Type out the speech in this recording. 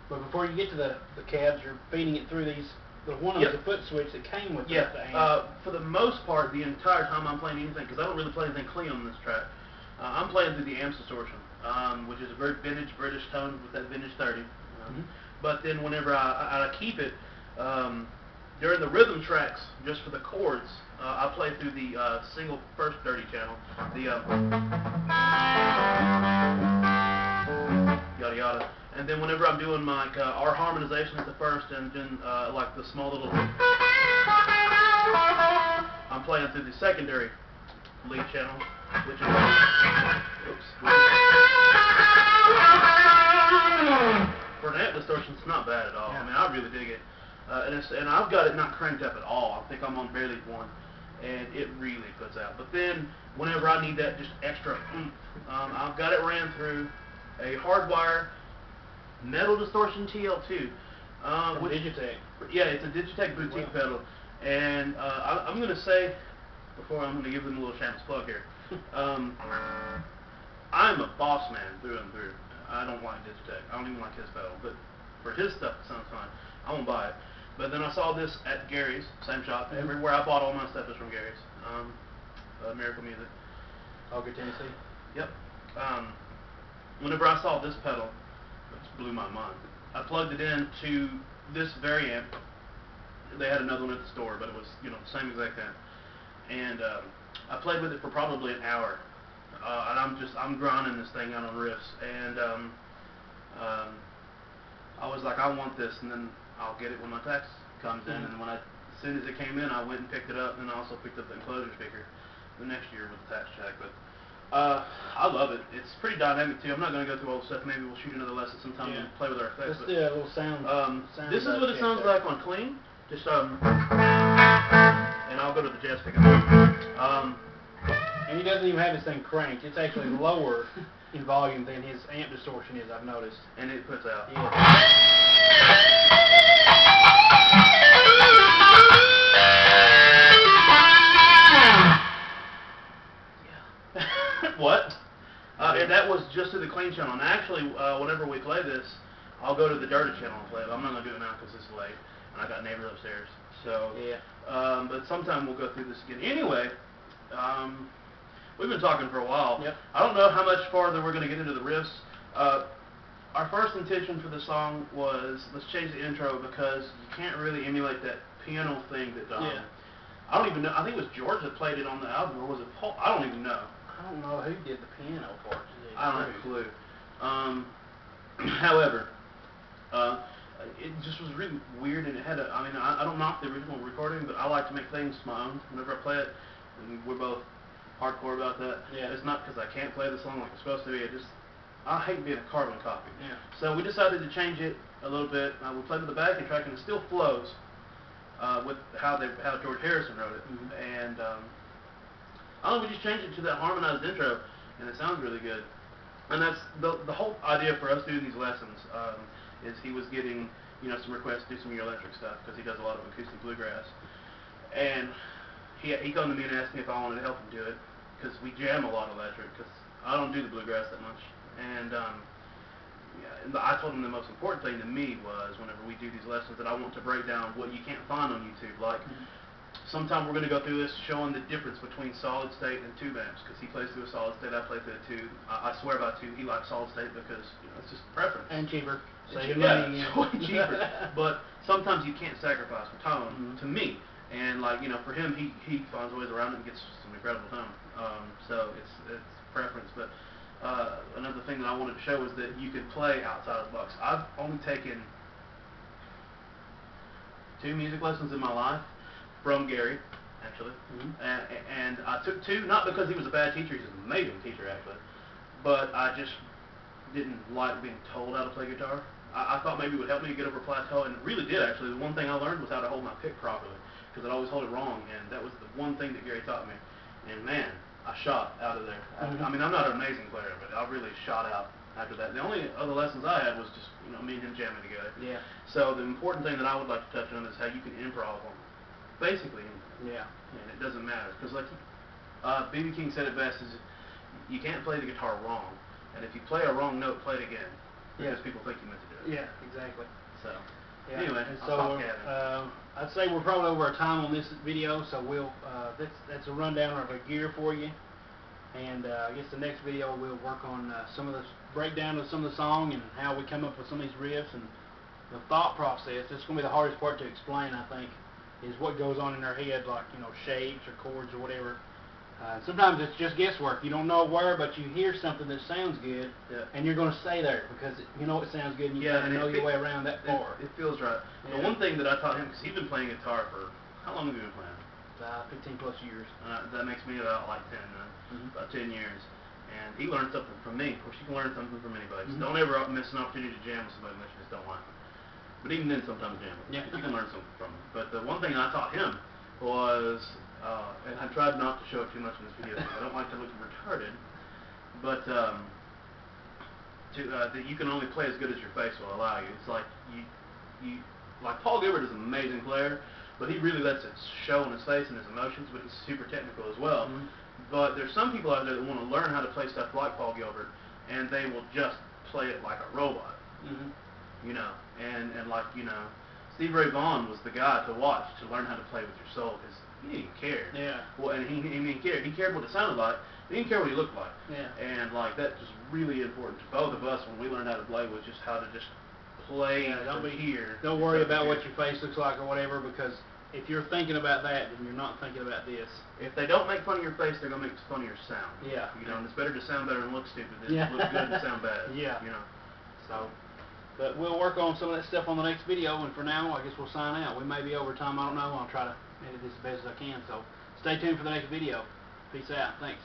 But before you get to the cabs, you're feeding it through these. The one of the foot switch that came with the amp. For the most part, the entire time I'm playing anything, because I don't really play anything clean on this track, I'm playing through the amp's distortion, which is a very vintage British tone with that vintage 30. But then whenever I keep it, during the rhythm tracks, just for the chords, I play through the single first dirty channel, the yada yada. And then whenever I'm doing my our harmonization at the first, and then like the small little, I'm playing through the secondary lead channel, which is for an amp distortion, it's not bad at all. I mean, I really dig it, and I've got it not cranked up at all. I think I'm on barely 1, and it really puts out. But then whenever I need that just extra oomph, I've got it ran through a hardwire metal distortion TL2. Digitech. Yeah, it's a Digitech boutique pedal. And I'm going to say, before I'm going to give them a little shameless plug here, I'm a boss man through and through. I don't like Digitech. I don't even like his pedal. But for his stuff, it sounds fine. I won't buy it. But then I saw this at Gary's, same shop. Everywhere I bought all my stuff is from Gary's. Miracle Music. Auger, Tennessee. Yep. Whenever I saw this pedal, it just blew my mind. I plugged it into this very amp. They had another one at the store, but it was, the same exact amp. And I played with it for probably an hour. And I'm grinding this thing out on riffs. And I was like, I want this, and then I'll get it when my tax comes in. And as soon as it came in, I went and picked it up, and I also picked up the enclosure speaker the next year with the tax check. But I love it. It's pretty dynamic too. I'm not going to go through all the stuff. Maybe we'll shoot another lesson sometime and play with our effects. Let's do a little sound. This is what it sounds like on clean. Just and I'll go to the jazz pickup. And he doesn't even have this thing cranked. It's actually lower in volume than his amp distortion is, I've noticed. And it puts out. What? And that was just to the clean channel. And actually, whenever we play this, I'll go to the dirty channel and play it. I'm not going to do it now because it's late, and I got neighbors upstairs. So, but sometime we'll go through this again. Anyway, we've been talking for a while. I don't know how much farther we're going to get into the riffs. Our first intention for the song was, let's change the intro because you can't really emulate that piano thing that I don't even know. I think it was George that played it on the album, or was it Paul? I don't even know. I don't know who did the piano part. I don't have a clue. However, it just was really weird, and it had I don't knock the original recording, but I like to make things my own whenever I play it, and we're both hardcore about that. It's not because I can't play the song like it's supposed to be. I hate being a carbon copy. So we decided to change it a little bit. We played with the backing track, and it still flows with how George Harrison wrote it. And I don't know, we just changed it to that harmonized intro, and it sounds really good. And that's the whole idea for us doing these lessons. Is he was getting some requests to do some of your electric stuff because he does a lot of acoustic bluegrass, and he came to me and asked me if I wanted to help him do it because we jam a lot of electric because I don't do the bluegrass that much. And I told him the most important thing to me was whenever we do these lessons that I want to break down what you can't find on YouTube. Like sometime we're going to go through this showing the difference between solid state and tube amps because he plays through a solid state, I play through a tube. I swear by tube. He likes solid state because it's just preference. And cheaper. It's way cheaper. But sometimes you can't sacrifice for tone. To me, and for him, he finds ways around it and gets some incredible tone. So it's preference, but. Another thing that I wanted to show is that you could play outside of the box. I've only taken 2 music lessons in my life from Gary, actually. And I took 2, not because he was a bad teacher, he's an amazing teacher, actually, but I just didn't like being told how to play guitar. I thought maybe it would help me to get over a plateau, and it really did, actually. The one thing I learned was how to hold my pick properly, because I'd always hold it wrong, and that was the one thing that Gary taught me. And man, I shot out of there. I'm not an amazing player, but I really shot out after that. The only other lessons I had was just, me and him jamming together. So the important thing that I would like to touch on is how you can improv on basically anything. And it doesn't matter. Because like B.B. King said it best, is you can't play the guitar wrong. And if you play a wrong note, play it again. because people think you meant to do it. Yeah, exactly. So, yeah. anyway, and I'll so talk Gavin. I'd say we're probably over our time on this video, so we'll that's a rundown of our gear for you. And I guess the next video we'll work on some of the breakdown of some of the song and how we come up with some of these riffs and the thought process. It's going to be the hardest part to explain, I think, is what goes on in our head, like, you know, shapes or chords or whatever. Sometimes it's just guesswork. You don't know where, but you hear something that sounds good, and you're going to stay there because you know it sounds good and you kind of know your way around that far. It feels right. Yeah. The one thing that I taught him, because he's been playing guitar for, how long have you been playing? 15 plus years. That makes me about like 10, about 10 years. And he learned something from me. Of course, you can learn something from anybody. So don't ever miss an opportunity to jam with somebody unless you just don't like them. But even then, sometimes jam with them. Yeah. You can learn something from them. But the one thing I taught him was, and I tried not to show it too much in this video because I don't like to look retarded, but that you can only play as good as your face will allow you. It's like like Paul Gilbert is an amazing player, but he really lets it show in his face and his emotions, but he's super technical as well. But there's some people out there that want to learn how to play stuff like Paul Gilbert, and they will just play it like a robot. You know, and like, you know, Stevie Ray Vaughan was the guy to watch to learn how to play with your soul, because he didn't care. Yeah. Well, and he cared. He cared what it sounded like. He didn't care what he looked like. Yeah. And like that's just really important to both of us when we learn how to play, was just how to just play. Don't be here. Don't worry about what your face looks like or whatever, because if you're thinking about that, then you're not thinking about this. If they don't make fun of your face, they're gonna make fun of your sound. Yeah. You know, and it's better to sound better and look stupid than Yeah. to look good and sound bad. Yeah. You know. So, but we'll work on some of that stuff on the next video, and for now, I guess we'll sign out. We may be over time, I don't know. I'll try to edit this as best as I can. So, stay tuned for the next video. Peace out. Thanks.